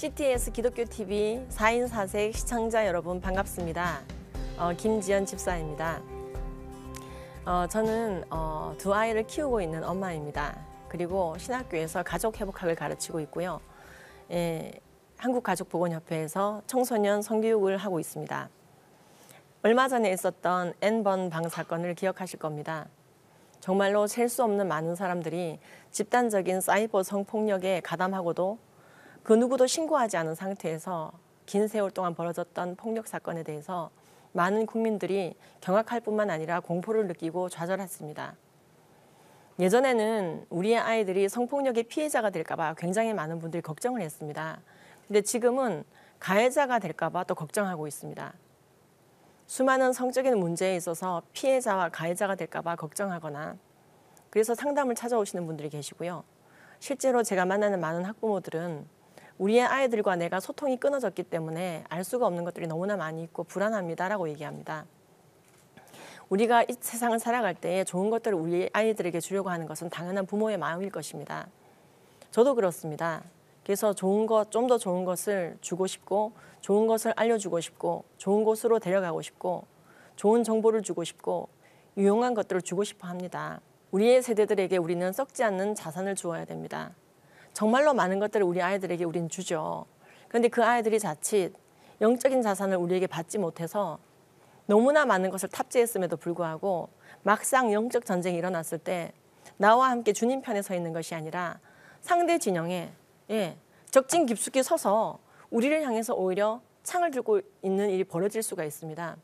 CTS 기독교TV 4인 4색 시청자 여러분 반갑습니다. 김지연 집사입니다. 저는 두 아이를 키우고 있는 엄마입니다. 그리고 신학교에서 가족회복학을 가르치고 있고요. 한국가족보건협회에서 청소년 성교육을 하고 있습니다. 얼마 전에 있었던 N번 방 사건을 기억하실 겁니다. 정말로 셀 수 없는 많은 사람들이 집단적인 사이버 성폭력에 가담하고도 그 누구도 신고하지 않은 상태에서 긴 세월 동안 벌어졌던 폭력 사건에 대해서 많은 국민들이 경악할 뿐만 아니라 공포를 느끼고 좌절했습니다. 예전에는 우리의 아이들이 성폭력의 피해자가 될까 봐 굉장히 많은 분들이 걱정을 했습니다. 근데 지금은 가해자가 될까 봐 또 걱정하고 있습니다. 수많은 성적인 문제에 있어서 피해자와 가해자가 될까 봐 걱정하거나 그래서 상담을 찾아오시는 분들이 계시고요. 실제로 제가 만나는 많은 학부모들은 우리의 아이들과 내가 소통이 끊어졌기 때문에 알 수가 없는 것들이 너무나 많이 있고 불안합니다라고 얘기합니다. 우리가 이 세상을 살아갈 때 좋은 것들을 우리 아이들에게 주려고 하는 것은 당연한 부모의 마음일 것입니다. 저도 그렇습니다. 그래서 좋은 것, 좀 더 좋은 것을 주고 싶고 좋은 것을 알려주고 싶고 좋은 곳으로 데려가고 싶고 좋은 정보를 주고 싶고 유용한 것들을 주고 싶어 합니다. 우리의 세대들에게 우리는 썩지 않는 자산을 주어야 됩니다. 정말로 많은 것들을 우리 아이들에게 우리는 주죠. 그런데 그 아이들이 자칫 영적인 자산을 우리에게 받지 못해서 너무나 많은 것을 탑재했음에도 불구하고 막상 영적 전쟁이 일어났을 때 나와 함께 주님 편에 서 있는 것이 아니라 상대 진영에 적진 깊숙이 서서 우리를 향해서 오히려 창을 들고 있는 일이 벌어질 수가 있습니다.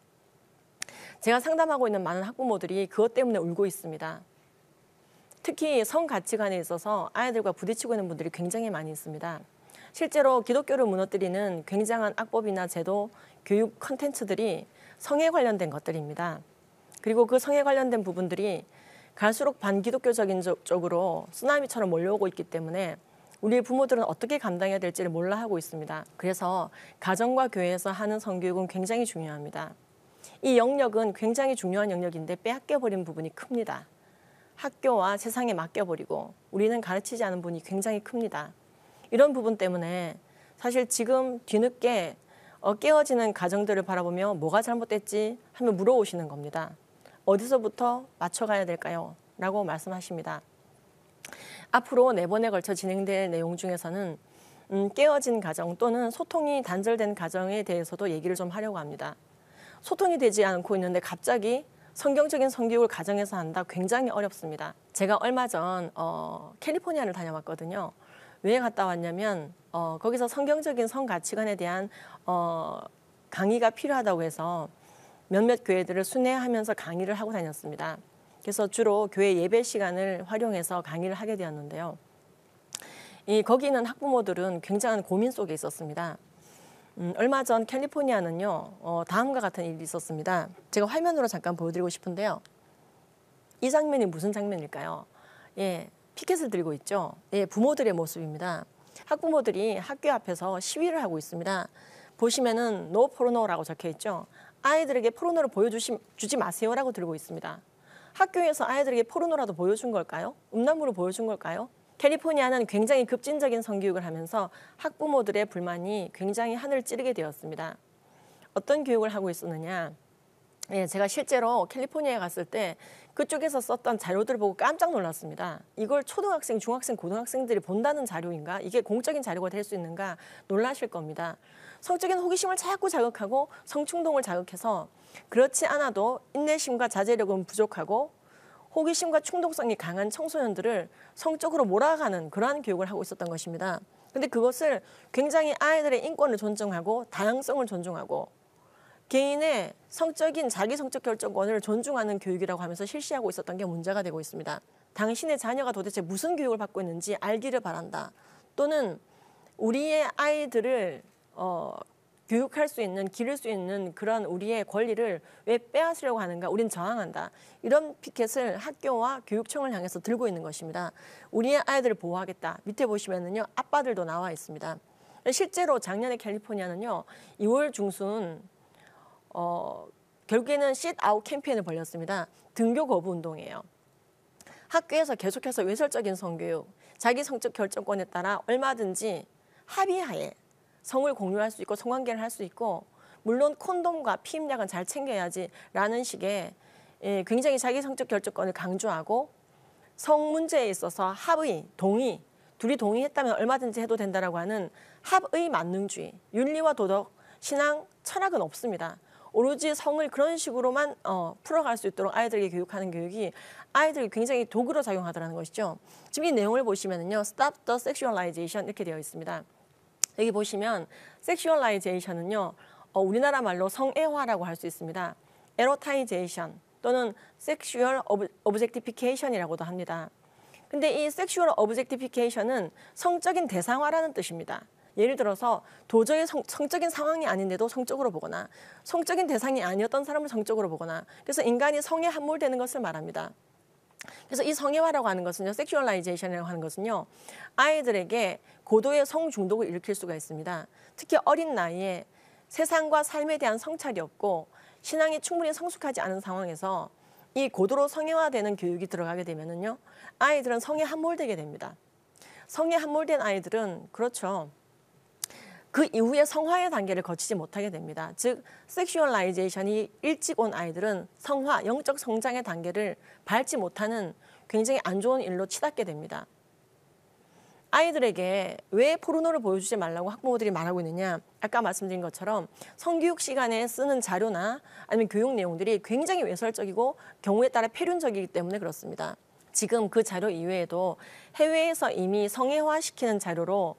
제가 상담하고 있는 많은 학부모들이 그것 때문에 울고 있습니다. 특히 성 가치관에 있어서 아이들과 부딪히고 있는 분들이 굉장히 많이 있습니다. 실제로 기독교를 무너뜨리는 굉장한 악법이나 제도, 교육 컨텐츠들이 성에 관련된 것들입니다. 그리고 그 성에 관련된 부분들이 갈수록 반기독교적인 쪽으로 쓰나미처럼 몰려오고 있기 때문에 우리 부모들은 어떻게 감당해야 될지를 몰라 하고 있습니다. 그래서 가정과 교회에서 하는 성교육은 굉장히 중요합니다. 이 영역은 굉장히 중요한 영역인데 빼앗겨버린 부분이 큽니다. 학교와 세상에 맡겨버리고 우리는 가르치지 않은 분이 굉장히 큽니다. 이런 부분 때문에 사실 지금 뒤늦게 깨어지는 가정들을 바라보며 뭐가 잘못됐지 하며 물어오시는 겁니다. 어디서부터 맞춰가야 될까요? 라고 말씀하십니다. 앞으로 4번에 걸쳐 진행될 내용 중에서는 깨어진 가정 또는 소통이 단절된 가정에 대해서도 얘기를 좀 하려고 합니다. 소통이 되지 않고 있는데 갑자기 성경적인 성교육을 가정에서 한다 굉장히 어렵습니다. 제가 얼마 전 캘리포니아를 다녀왔거든요. 왜 갔다 왔냐면 거기서 성경적인 성 가치관에 대한 강의가 필요하다고 해서 몇몇 교회들을 순회하면서 강의를 하고 다녔습니다. 그래서 주로 교회 예배 시간을 활용해서 강의를 하게 되었는데요. 거기 있는 학부모들은 굉장한 고민 속에 있었습니다. 얼마 전 캘리포니아는요, 다음과 같은 일이 있었습니다. 제가 화면으로 잠깐 보여드리고 싶은데요. 이 장면이 무슨 장면일까요? 피켓을 들고 있죠. 부모들의 모습입니다. 학부모들이 학교 앞에서 시위를 하고 있습니다. 보시면은 No 포르노라고 적혀 있죠. 아이들에게 포르노를 보여주지 마세요라고 들고 있습니다. 학교에서 아이들에게 포르노라도 보여준 걸까요? 음란물을 보여준 걸까요? 캘리포니아는 굉장히 급진적인 성교육을 하면서 학부모들의 불만이 굉장히 하늘을 찌르게 되었습니다. 어떤 교육을 하고 있었느냐? 제가 실제로 캘리포니아에 갔을 때 그쪽에서 썼던 자료들을 보고 깜짝 놀랐습니다. 이걸 초등학생, 중학생, 고등학생들이 본다는 자료인가? 이게 공적인 자료가 될 수 있는가? 놀라실 겁니다. 성적인 호기심을 자꾸 자극하고 성충동을 자극해서 그렇지 않아도 인내심과 자제력은 부족하고 호기심과 충동성이 강한 청소년들을 성적으로 몰아가는 그러한 교육을 하고 있었던 것입니다. 근데 그것을 굉장히 아이들의 인권을 존중하고 다양성을 존중하고 개인의 자기 성적 결정권을 존중하는 교육이라고 하면서 실시하고 있었던 게 문제가 되고 있습니다. 당신의 자녀가 도대체 무슨 교육을 받고 있는지 알기를 바란다. 또는 우리의 아이들을 교육할 수 있는, 기를 수 있는 그런 우리의 권리를 왜 빼앗으려고 하는가? 우린 저항한다. 이런 피켓을 학교와 교육청을 향해서 들고 있는 것입니다. 우리의 아이들을 보호하겠다. 밑에 보시면은요, 아빠들도 나와 있습니다. 실제로 작년에 캘리포니아는요, 2월 중순 결국에는 쉿아웃 캠페인을 벌였습니다. 등교 거부 운동이에요. 학교에서 계속해서 외설적인 성교육, 자기 성적 결정권에 따라 얼마든지 합의하에 성을 공유할 수 있고 성관계를 할 수 있고 물론 콘돔과 피임약은 잘 챙겨야지라는 식의 굉장히 자기 성적 결정권을 강조하고 성 문제에 있어서 합의, 동의, 둘이 동의했다면 얼마든지 해도 된다라고 하는 합의 만능주의, 윤리와 도덕, 신앙, 철학은 없습니다. 오로지 성을 그런 식으로만 풀어갈 수 있도록 아이들에게 교육하는 교육이 아이들이 굉장히 도구로 작용하더라는 것이죠. 지금 이 내용을 보시면은요, Stop the Sexualization 이렇게 되어 있습니다. 여기 보시면 Sexualization은요, 우리나라 말로 성애화라고 할 수 있습니다. Erotization 또는 Sexual Objectification이라고도 합니다. 근데 이 Sexual Objectification은 성적인 대상화라는 뜻입니다. 예를 들어서 도저히 성적인 상황이 아닌데도 성적으로 보거나 성적인 대상이 아니었던 사람을 성적으로 보거나 그래서 인간이 성에 함몰되는 것을 말합니다. 그래서 이 성애화라고 하는 것은요, 섹슈얼라이제이션이라고 하는 것은요, 아이들에게 고도의 성 중독을 일으킬 수가 있습니다. 특히 어린 나이에 세상과 삶에 대한 성찰이 없고 신앙이 충분히 성숙하지 않은 상황에서 이 고도로 성애화되는 교육이 들어가게 되면은요, 아이들은 성에 함몰되게 됩니다. 성에 함몰된 아이들은 그렇죠. 그 이후에 성화의 단계를 거치지 못하게 됩니다. 즉, 섹슈얼라이제이션이 일찍 온 아이들은 성화, 영적 성장의 단계를 밟지 못하는 굉장히 안 좋은 일로 치닫게 됩니다. 아이들에게 왜 포르노를 보여주지 말라고 학부모들이 말하고 있느냐. 아까 말씀드린 것처럼 성교육 시간에 쓰는 자료나 아니면 교육 내용들이 굉장히 외설적이고 경우에 따라 폐륜적이기 때문에 그렇습니다. 지금 그 자료 이외에도 해외에서 이미 성애화시키는 자료로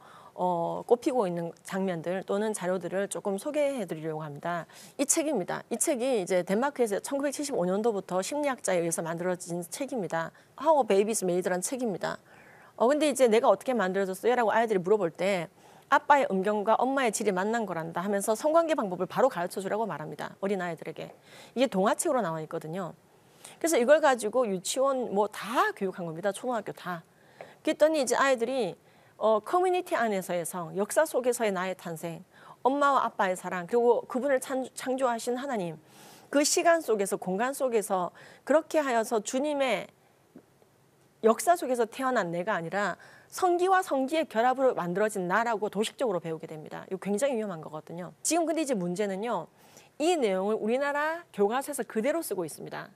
꼽히고 있는 장면들 또는 자료들을 조금 소개해 드리려고 합니다. 이 책입니다. 이 책이 이제 덴마크에서 1975년도부터 심리학자에 의해서 만들어진 책입니다. How Babies Made라는 책입니다. 근데 이제 내가 어떻게 만들어졌어요? 라고 아이들이 물어볼 때 아빠의 음경과 엄마의 질이 만난 거란다 하면서 성관계 방법을 바로 가르쳐 주라고 말합니다. 어린아이들에게. 이게 동화책으로 나와 있거든요. 그래서 이걸 가지고 유치원 뭐 다 교육한 겁니다. 초등학교 다. 그랬더니 이제 아이들이 커뮤니티 안에서의 성, 역사 속에서의 나의 탄생, 엄마와 아빠의 사랑, 그리고 그분을 창조하신 하나님, 그 시간 속에서 공간 속에서 그렇게 하여서 주님의 역사 속에서 태어난 내가 아니라 성기와 성기의 결합으로 만들어진 나라고 도식적으로 배우게 됩니다. 이거 굉장히 위험한 거거든요. 지금 근데 이제 문제는요, 이 내용을 우리나라 교과서에서 그대로 쓰고 있습니다.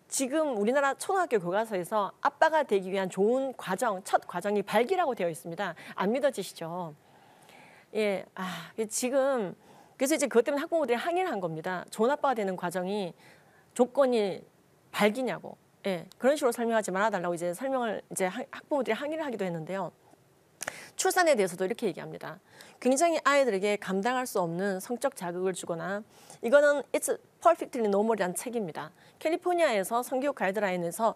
지금 우리나라 초등학교 교과서에서 아빠가 되기 위한 좋은 과정, 첫 과정이 발기라고 되어 있습니다. 안 믿어지시죠? 예, 지금 그래서 이제 그것 때문에 학부모들이 항의를 한 겁니다. 좋은 아빠가 되는 과정이 조건이 발기냐고. 예, 그런 식으로 설명하지 말아달라고 이제 설명을 이제 학부모들이 항의를 하기도 했는데요. 출산에 대해서도 이렇게 얘기합니다. 굉장히 아이들에게 감당할 수 없는 성적 자극을 주거나 이거는 It's Perfectly Normal이라는 책입니다. 캘리포니아에서 성교육 가이드라인에서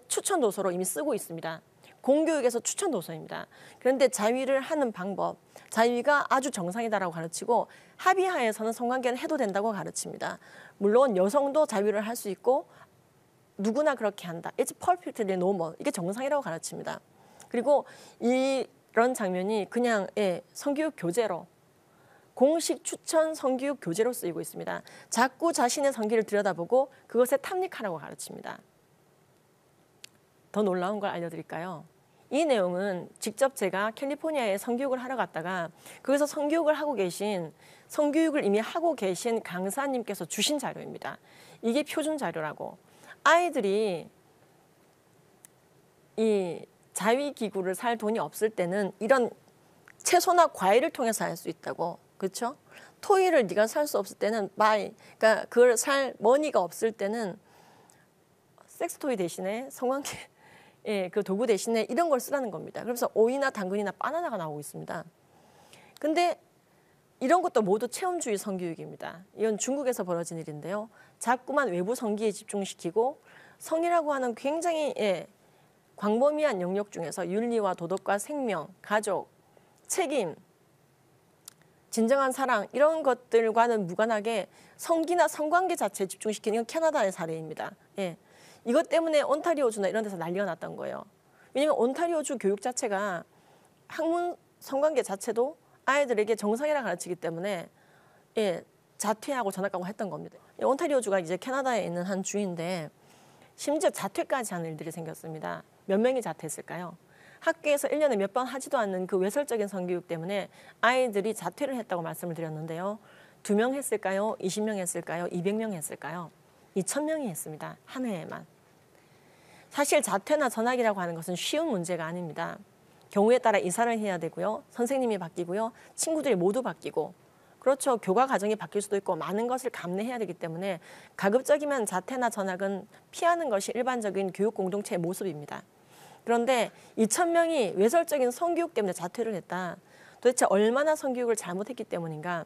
추천 도서로 이미 쓰고 있습니다. 공교육에서 추천 도서입니다. 그런데 자위를 하는 방법, 자위가 아주 정상이다라고 가르치고 합의하에서는 성관계는 해도 된다고 가르칩니다. 물론 여성도 자위를 할 수 있고 누구나 그렇게 한다. It's perfectly normal. 이게 정상이라고 가르칩니다. 그리고 이런 장면이 그냥 성교육 교재로 공식 추천 성교육 교재로 쓰이고 있습니다. 자꾸 자신의 성기를 들여다보고 그것에 탐닉하라고 가르칩니다. 더 놀라운 걸 알려드릴까요? 이 내용은 직접 제가 캘리포니아에 성교육을 하러 갔다가 거기서 성교육을 하고 계신 성교육을 이미 하고 계신 강사님께서 주신 자료입니다. 이게 표준 자료라고. 아이들이 이 자위기구를 살 돈이 없을 때는 이런 채소나 과일을 통해서 할 수 있다고. 그렇죠? 토이를 네가 살 수 없을 때는 그러니까 그걸 살 머니가 없을 때는 섹스토이 대신에 성관계 그 도구 대신에 이런 걸 쓰라는 겁니다. 그래서 오이나 당근이나 바나나가 나오고 있습니다. 근데 이런 것도 모두 체험주의 성교육입니다. 이건 중국에서 벌어진 일인데요. 자꾸만 외부 성기에 집중시키고 성이라고 하는 굉장히 광범위한 영역 중에서 윤리와 도덕과 생명, 가족, 책임, 진정한 사랑 이런 것들과는 무관하게 성기나 성관계 자체에 집중시키는 건 캐나다의 사례입니다. 이것 때문에 온타리오주나 이런 데서 난리가 났던 거예요. 왜냐하면 온타리오주 교육 자체가 학문 성관계 자체도 아이들에게 정상이라 가르치기 때문에 자퇴하고 전학 가고 했던 겁니다. 온타리오주가 이제 캐나다에 있는 한 주인데 심지어 자퇴까지 하는 일들이 생겼습니다. 몇 명이 자퇴했을까요? 학교에서 1년에 몇 번 하지도 않는 그 외설적인 성교육 때문에 아이들이 자퇴를 했다고 말씀을 드렸는데요. 2명 했을까요? 20명 했을까요? 200명 했을까요? 2,000명이 했습니다. 한 해에만. 사실 자퇴나 전학이라고 하는 것은 쉬운 문제가 아닙니다. 경우에 따라 이사를 해야 되고요. 선생님이 바뀌고요. 친구들이 모두 바뀌고. 그렇죠. 교과 과정이 바뀔 수도 있고 많은 것을 감내해야 되기 때문에 가급적이면 자퇴나 전학은 피하는 것이 일반적인 교육 공동체의 모습입니다. 그런데 2,000명이 외설적인 성교육 때문에 자퇴를 했다. 도대체 얼마나 성교육을 잘못했기 때문인가?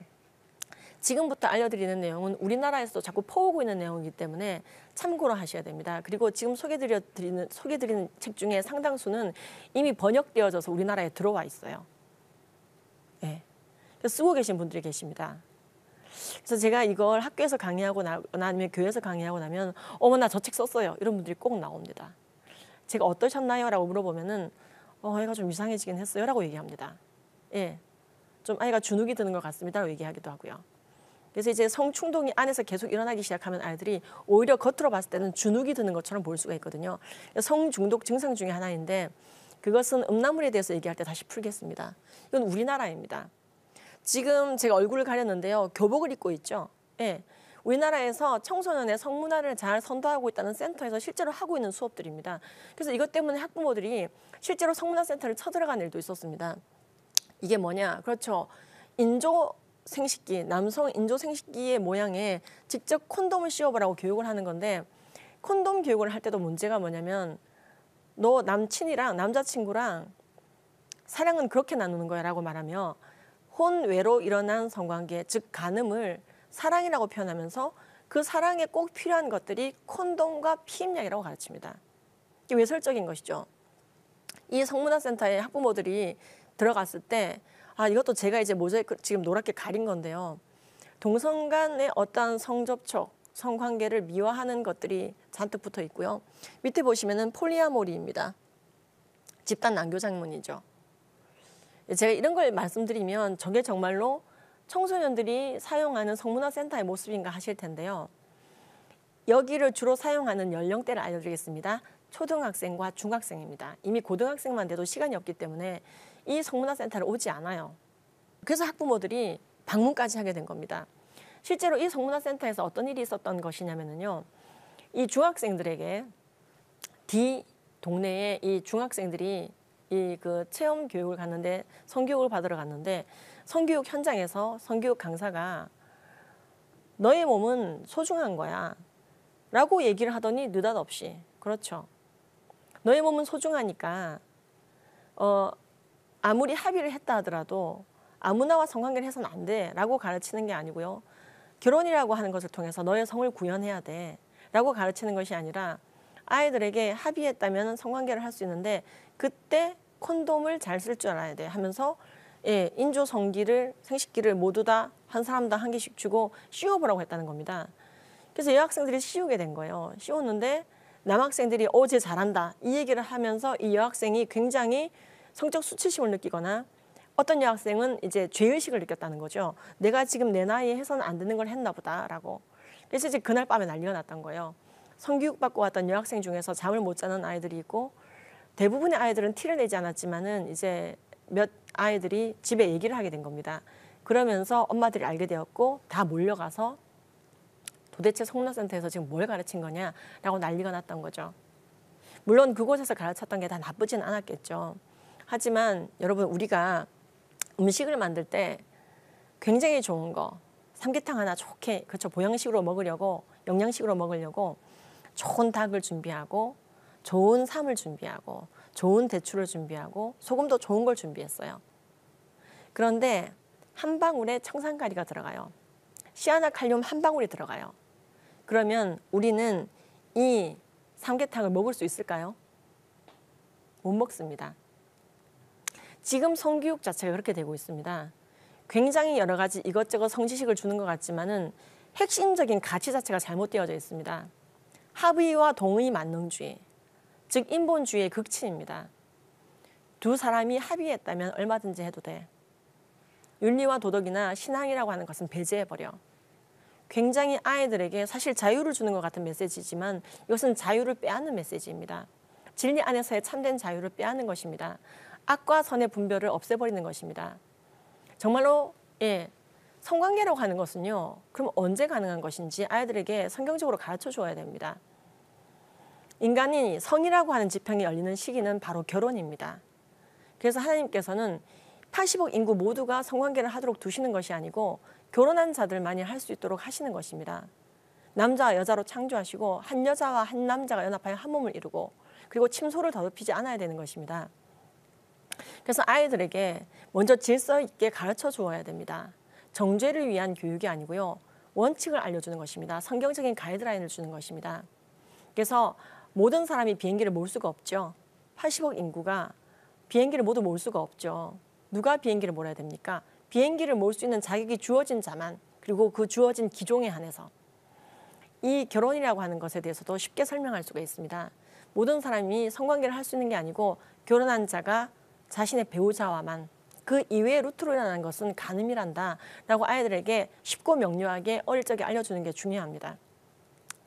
지금부터 알려드리는 내용은 우리나라에서도 자꾸 퍼오고 있는 내용이기 때문에 참고로 하셔야 됩니다. 그리고 지금 소개드리는 책 중에 상당수는 이미 번역되어져서 우리나라에 들어와 있어요. 네. 쓰고 계신 분들이 계십니다. 그래서 제가 이걸 학교에서 강의하고 나면 교회에서 강의하고 나면 어머 나 저 책 썼어요. 이런 분들이 꼭 나옵니다. 제가 어떠셨나요? 라고 물어보면은 애가 좀 이상해지긴 했어요. 라고 얘기합니다. 예, 좀 아이가 주눅이 드는 것 같습니다. 라고 얘기하기도 하고요. 그래서 이제 성충동이 안에서 계속 일어나기 시작하면 아이들이 오히려 겉으로 봤을 때는 주눅이 드는 것처럼 보일 수가 있거든요. 성중독 증상 중에 하나인데 그것은 음란물에 대해서 얘기할 때 다시 풀겠습니다. 이건 우리나라입니다. 지금 제가 얼굴을 가렸는데요. 교복을 입고 있죠. 예. 우리나라에서 청소년의 성문화를 잘 선도하고 있다는 센터에서 실제로 하고 있는 수업들입니다. 그래서 이것 때문에 학부모들이 실제로 성문화센터를 쳐들어간 일도 있었습니다. 이게 뭐냐? 그렇죠. 인조생식기, 남성 인조생식기의 모양에 직접 콘돔을 씌워보라고 교육을 하는 건데 콘돔 교육을 할 때도 문제가 뭐냐면 너 남자친구랑 사랑은 그렇게 나누는 거야 라고 말하며 혼외로 일어난 성관계, 즉 간음을 사랑이라고 표현하면서 그 사랑에 꼭 필요한 것들이 콘돔과 피임약이라고 가르칩니다. 이게 외설적인 것이죠. 이 성문화센터에 학부모들이 들어갔을 때 이것도 제가 이제 모자이크 지금 노랗게 가린 건데요. 동성 간의 어떠한 성접촉, 성관계를 미화하는 것들이 잔뜩 붙어 있고요. 밑에 보시면은 폴리아모리입니다. 집단 난교 장문이죠. 제가 이런 걸 말씀드리면 저게 정말로 청소년들이 사용하는 성문화센터의 모습인가 하실 텐데요. 여기를 주로 사용하는 연령대를 알려드리겠습니다. 초등학생과 중학생입니다. 이미 고등학생만 돼도 시간이 없기 때문에 이 성문화센터를 오지 않아요. 그래서 학부모들이 방문까지 하게 된 겁니다. 실제로 이 성문화센터에서 어떤 일이 있었던 것이냐면요. 이 중학생들에게 동네에 이 중학생들이 그 체험 교육을 갔는데 성교육을 받으러 갔는데 성교육 현장에서 성교육 강사가 너의 몸은 소중한 거야 라고 얘기를 하더니 느닷없이 그렇죠. 너의 몸은 소중하니까 아무리 합의를 했다 하더라도 아무나와 성관계를 해서는 안 돼 라고 가르치는 게 아니고요. 결혼이라고 하는 것을 통해서 너의 성을 구현해야 돼 라고 가르치는 것이 아니라 아이들에게 합의했다면 성관계를 할 수 있는데 그때 콘돔을 잘 쓸 줄 알아야 돼 하면서 인조성기를 생식기를 모두 다 한 사람당 한 개씩 주고 씌워보라고 했다는 겁니다. 그래서 여학생들이 씌우게 된 거예요. 씌웠는데 남학생들이 쟤 잘한다 이 얘기를 하면서 이 여학생이 굉장히 성적 수치심을 느끼거나 어떤 여학생은 이제 죄의식을 느꼈다는 거죠. 내가 지금 내 나이에 해서는 안 되는 걸 했나 보다라고. 그래서 이제 그날 밤에 난리가 났던 거예요. 성교육 받고 왔던 여학생 중에서 잠을 못 자는 아이들이 있고 대부분의 아이들은 티를 내지 않았지만은 이제 몇 아이들이 집에 얘기를 하게 된 겁니다. 그러면서 엄마들이 알게 되었고 다 몰려가서 도대체 성문화센터에서 지금 뭘 가르친 거냐라고 난리가 났던 거죠. 물론 그곳에서 가르쳤던 게 다 나쁘진 않았겠죠. 하지만 여러분 우리가 음식을 만들 때 굉장히 좋은 거 삼계탕 하나 좋게 그렇죠 보양식으로 먹으려고 영양식으로 먹으려고 좋은 닭을 준비하고 좋은 쌈을 준비하고 좋은 대추를 준비하고 소금도 좋은 걸 준비했어요. 그런데 한 방울에 청산가리가 들어가요. 시아나칼륨 한 방울이 들어가요. 그러면 우리는 이 삼계탕을 먹을 수 있을까요? 못 먹습니다. 지금 성교육 자체가 그렇게 되고 있습니다. 굉장히 여러 가지 이것저것 성지식을 주는 것 같지만은 핵심적인 가치 자체가 잘못되어져 있습니다. 합의와 동의 만능주의, 즉 인본주의의 극치입니다. 두 사람이 합의했다면 얼마든지 해도 돼. 윤리와 도덕이나 신앙이라고 하는 것은 배제해버려. 굉장히 아이들에게 사실 자유를 주는 것 같은 메시지지만 이것은 자유를 빼앗는 메시지입니다. 진리 안에서의 참된 자유를 빼앗는 것입니다. 악과 선의 분별을 없애버리는 것입니다. 정말로 성관계라고 하는 것은요. 그럼 언제 가능한 것인지 아이들에게 성경적으로 가르쳐 주어야 됩니다. 인간이 성이라고 하는 지평이 열리는 시기는 바로 결혼입니다. 그래서 하나님께서는 80억 인구 모두가 성관계를 하도록 두시는 것이 아니고 결혼한 자들만이 할 수 있도록 하시는 것입니다. 남자와 여자로 창조하시고 한 여자와 한 남자가 연합하여 한 몸을 이루고 그리고 침소를 더럽히지 않아야 되는 것입니다. 그래서 아이들에게 먼저 질서 있게 가르쳐 주어야 됩니다. 정죄를 위한 교육이 아니고요. 원칙을 알려주는 것입니다. 성경적인 가이드라인을 주는 것입니다. 그래서 모든 사람이 비행기를 몰 수가 없죠. 80억 인구가 비행기를 모두 몰 수가 없죠. 누가 비행기를 몰아야 됩니까? 비행기를 몰 수 있는 자격이 주어진 자만, 그리고 그 주어진 기종에 한해서. 이 결혼이라고 하는 것에 대해서도 쉽게 설명할 수가 있습니다. 모든 사람이 성관계를 할 수 있는 게 아니고 결혼한 자가 자신의 배우자와만, 그 이외의 루트로 일어나는 것은 간음이란다 라고 아이들에게 쉽고 명료하게 어릴 적에 알려주는 게 중요합니다.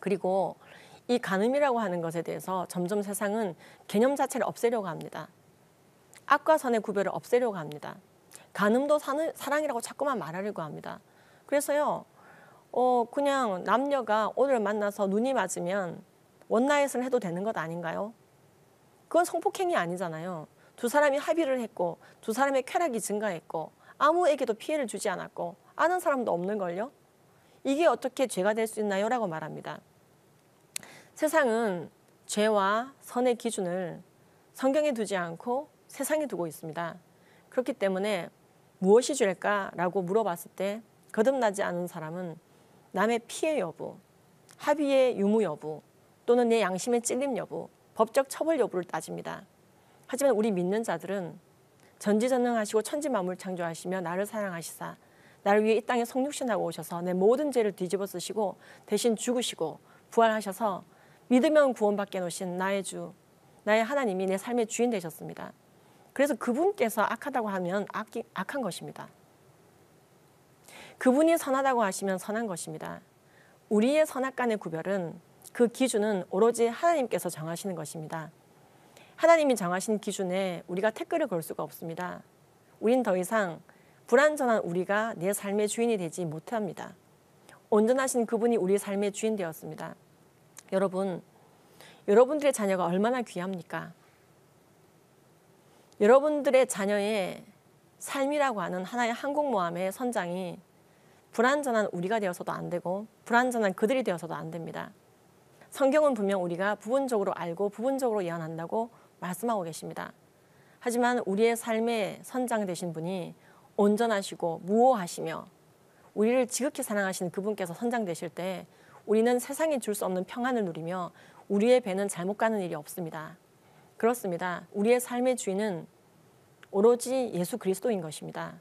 그리고 이 간음이라고 하는 것에 대해서 점점 세상은 개념 자체를 없애려고 합니다. 악과 선의 구별을 없애려고 합니다. 간음도 사랑이라고 자꾸만 말하려고 합니다. 그래서요, 그냥 남녀가 오늘 만나서 눈이 맞으면 원나잇을 해도 되는 것 아닌가요? 그건 성폭행이 아니잖아요. 두 사람이 합의를 했고 두 사람의 쾌락이 증가했고 아무에게도 피해를 주지 않았고 아는 사람도 없는걸요? 이게 어떻게 죄가 될 수 있나요? 라고 말합니다. 세상은 죄와 선의 기준을 성경에 두지 않고 세상에 두고 있습니다. 그렇기 때문에 무엇이 죄일까라고 물어봤을 때 거듭나지 않은 사람은 남의 피해 여부, 합의의 유무 여부, 또는 내 양심의 찔림 여부, 법적 처벌 여부를 따집니다. 하지만 우리 믿는 자들은 전지전능하시고 천지만물 창조하시며 나를 사랑하시사 나를 위해 이 땅에 성육신하고 오셔서 내 모든 죄를 뒤집어 쓰시고 대신 죽으시고 부활하셔서 믿으면 구원받게 놓으신 나의 주, 나의 하나님이 내 삶의 주인 되셨습니다. 그래서 그분께서 악하다고 하면 악한 것입니다. 그분이 선하다고 하시면 선한 것입니다. 우리의 선악간의 구별은, 그 기준은 오로지 하나님께서 정하시는 것입니다. 하나님이 정하신 기준에 우리가 태클을 걸 수가 없습니다. 우린 더 이상 불완전한 우리가 내 삶의 주인이 되지 못합니다. 온전하신 그분이 우리 삶의 주인 되었습니다. 여러분, 여러분들의 자녀가 얼마나 귀합니까? 여러분들의 자녀의 삶이라고 하는 하나의 항공모함의 선장이 불완전한 우리가 되어서도 안 되고 불완전한 그들이 되어서도 안 됩니다. 성경은 분명 우리가 부분적으로 알고 부분적으로 예언한다고 말씀하고 계십니다. 하지만 우리의 삶의 선장 되신 분이 온전하시고 무오하시며 우리를 지극히 사랑하시는 그분께서 선장 되실 때 우리는 세상이 줄 수 없는 평안을 누리며 우리의 배는 잘못 가는 일이 없습니다. 그렇습니다. 우리의 삶의 주인은 오로지 예수 그리스도인 것입니다.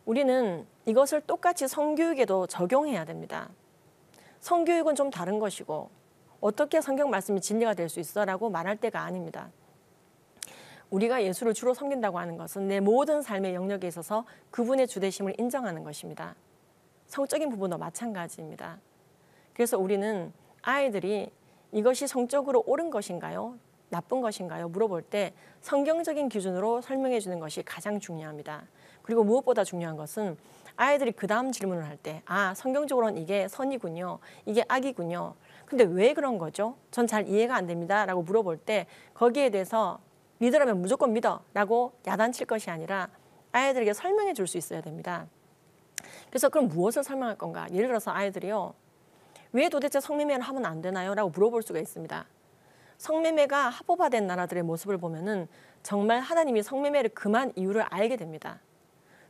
우리는 이것을 똑같이 성교육에도 적용해야 됩니다. 성교육은 좀 다른 것이고 어떻게 성경 말씀이 진리가 될 수 있어? 라고 말할 때가 아닙니다. 우리가 예수를 주로 섬긴다고 하는 것은 내 모든 삶의 영역에 있어서 그분의 주되심을 인정하는 것입니다. 성적인 부분도 마찬가지입니다. 그래서 우리는 아이들이 이것이 성적으로 옳은 것인가요? 나쁜 것인가요? 물어볼 때 성경적인 기준으로 설명해 주는 것이 가장 중요합니다. 그리고 무엇보다 중요한 것은 아이들이 그 다음 질문을 할 때 성경적으로는 이게 선이군요. 이게 악이군요. 근데 왜 그런 거죠? 전 잘 이해가 안 됩니다. 라고 물어볼 때 거기에 대해서 믿으라면 무조건 믿어 라고 야단칠 것이 아니라 아이들에게 설명해 줄 수 있어야 됩니다. 그래서 그럼 무엇을 설명할 건가? 예를 들어서 아이들이요. 왜 도대체 성매매를 하면 안 되나요? 라고 물어볼 수가 있습니다. 성매매가 합법화된 나라들의 모습을 보면은 정말 하나님이 성매매를 금한 이유를 알게 됩니다.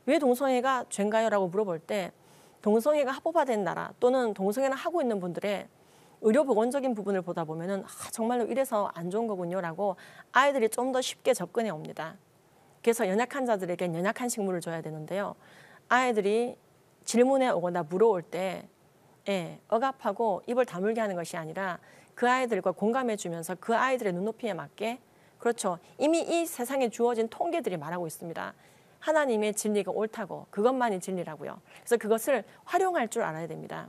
왜 동성애가 죄인가요? 라고 물어볼 때 동성애가 합법화된 나라 또는 동성애를 하고 있는 분들의 의료보건적인 부분을 보다 보면은 정말로 이래서 안 좋은 거군요 라고 아이들이 좀 더 쉽게 접근해 옵니다. 그래서 연약한 자들에겐 연약한 식물을 줘야 되는데요. 아이들이 질문해 오거나 물어올 때 억압하고 입을 다물게 하는 것이 아니라 그 아이들과 공감해 주면서 그 아이들의 눈높이에 맞게, 그렇죠, 이미 이 세상에 주어진 통계들이 말하고 있습니다. 하나님의 진리가 옳다고, 그것만이 진리라고요. 그래서 그것을 활용할 줄 알아야 됩니다.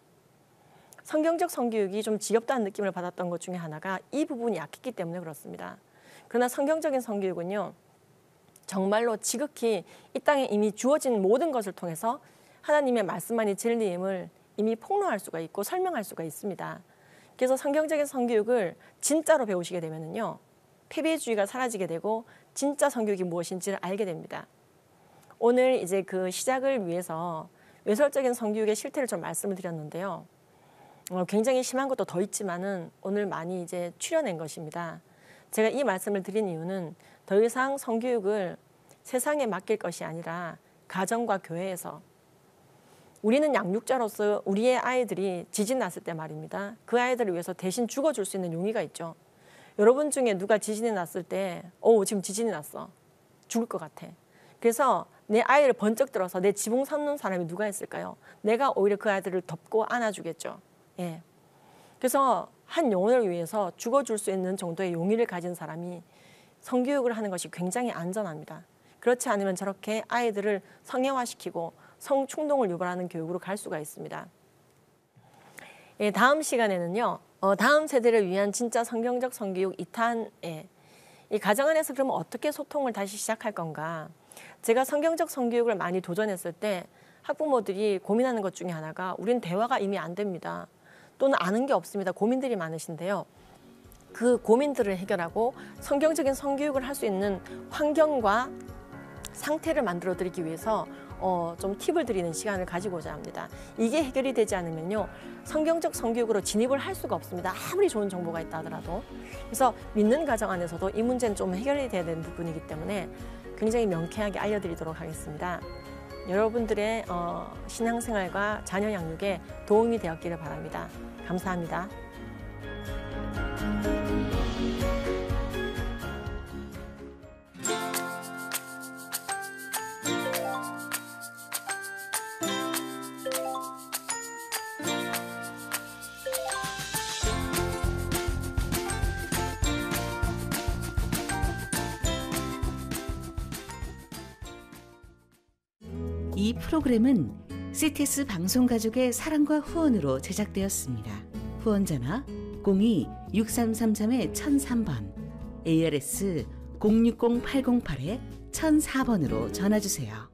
성경적 성교육이 좀 지겹다는 느낌을 받았던 것 중에 하나가 이 부분이 약했기 때문에 그렇습니다. 그러나 성경적인 성교육은요, 정말로 지극히 이 땅에 이미 주어진 모든 것을 통해서 하나님의 말씀만이 진리임을 이미 폭로할 수가 있고 설명할 수가 있습니다. 그래서 성경적인 성교육을 진짜로 배우시게 되면요, 패배주의가 사라지게 되고 진짜 성교육이 무엇인지를 알게 됩니다. 오늘 이제 그 시작을 위해서 외설적인 성교육의 실태를 좀 말씀을 드렸는데요. 굉장히 심한 것도 더 있지만은 오늘 많이 이제 추려낸 것입니다. 제가 이 말씀을 드린 이유는 더 이상 성교육을 세상에 맡길 것이 아니라 가정과 교회에서, 우리는 양육자로서 우리의 아이들이 지진 났을 때 말입니다. 그 아이들을 위해서 대신 죽어줄 수 있는 용의가 있죠. 여러분 중에 누가 지진이 났을 때 지금 지진이 났어. 죽을 것 같아. 그래서 내 아이를 번쩍 들어서 내 지붕 삼는 사람이 누가 있을까요? 내가 오히려 그 아이들을 덮고 안아주겠죠. 예. 그래서 한 영혼을 위해서 죽어줄 수 있는 정도의 용의를 가진 사람이 성교육을 하는 것이 굉장히 안전합니다. 그렇지 않으면 저렇게 아이들을 성애화시키고 성충동을 유발하는 교육으로 갈 수가 있습니다. 예, 다음 시간에는요, 다음 세대를 위한 진짜 성경적 성교육 2탄에 이 가정 안에서 그러면 어떻게 소통을 다시 시작할 건가? 제가 성경적 성교육을 많이 도전했을 때 학부모들이 고민하는 것 중에 하나가 우린 대화가 이미 안 됩니다. 또는 아는 게 없습니다. 고민들이 많으신데요. 그 고민들을 해결하고 성경적인 성교육을 할 수 있는 환경과 상태를 만들어 드리기 위해서 좀 팁을 드리는 시간을 가지고자 합니다. 이게 해결이 되지 않으면요, 성경적 성교육으로 진입을 할 수가 없습니다. 아무리 좋은 정보가 있다 하더라도. 그래서 믿는 가정 안에서도 이 문제는 좀 해결이 돼야 되는 부분이기 때문에 굉장히 명쾌하게 알려드리도록 하겠습니다. 여러분들의 신앙생활과 자녀 양육에 도움이 되었기를 바랍니다. 감사합니다. 이 프로그램은 CTS 방송가족의 사랑과 후원으로 제작되었습니다. 후원전화 02-6333-1003번, ARS 060-808-1004번으로 전화주세요.